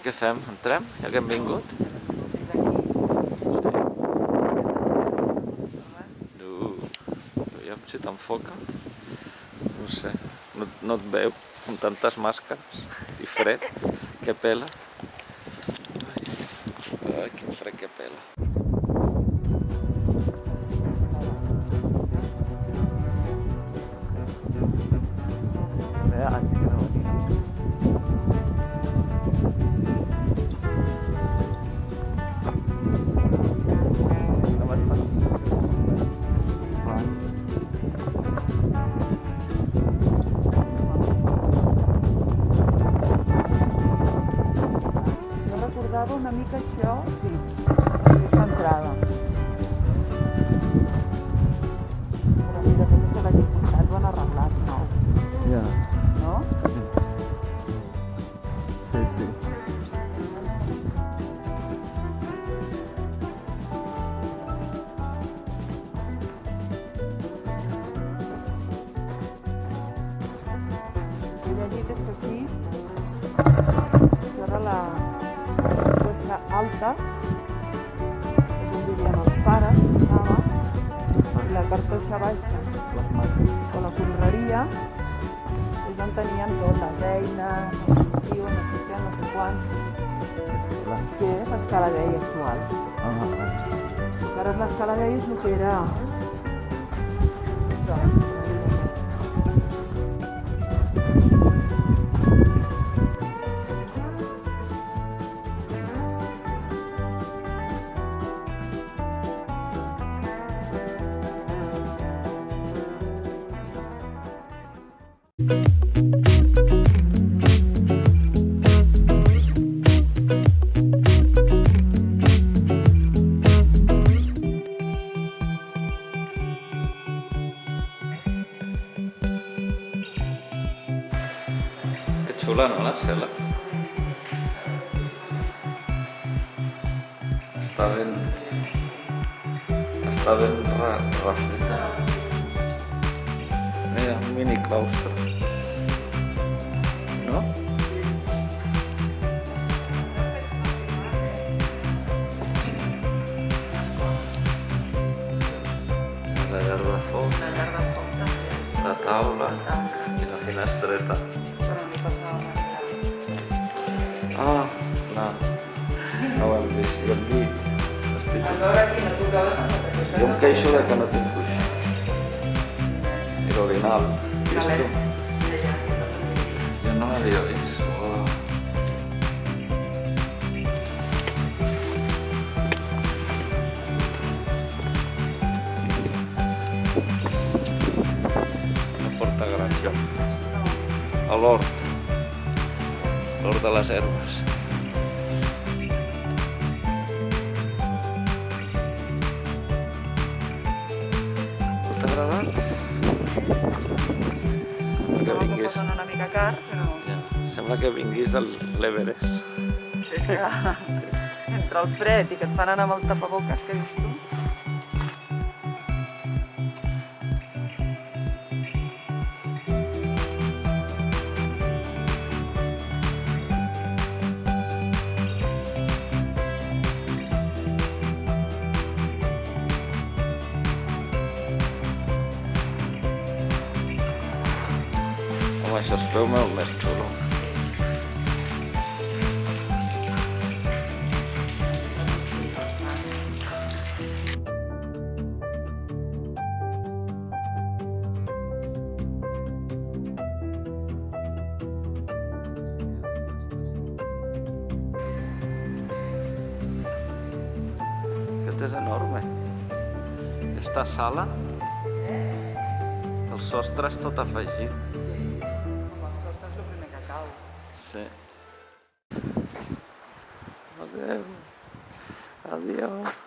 Què fem? Entrem? Ja que hem vingut? Aviam si t'enfoca. No sé, no et veu amb tantes màscares i fred que pela. Ai, quin fred que pela. Recordava una mica això, sí, aquesta entrada. Però mira, penso que l'any passat ho han arreglat, no? Ja. No? Sí, sí. Ell ha dit que aquí, això era la cotxa alta, que com dirien els pares, estava, i la cartoixa baixa, o la conreria, és on tenien tot, les eines, el cultiu, no sé què, no sé quants, que és l'escala d'ell actual. Ara l'escala d'ell és el que era... Que xula, no, la cel·la? Està ben refeta. Mira, un mini claustre. No? La llar de foc, La llar de foc també. la taula i la finestreta. Però no passava Ah, no ho hem vist. I el llit. Estic... aquí no tocava nada. Jo em queixo de que no tinc coix. I l'orinal. Vist tu? Jo no l'havia vist. Oh. No porta gran lloc. A l'hort. L'hort de les herbes. T'ha agradat? Sembla que vinguis... Una mica car, però... Ja, sembla que vinguis de l'Everest. Sí, és que entre el fred i que et fan anar amb el tapaboques que dius tu... Home, això es veu molt més xulo. Aquest és enorme. Aquesta sala, el sostre és tot afegit. El sostre és el primer que cau. Sí. Adéu. Adiós.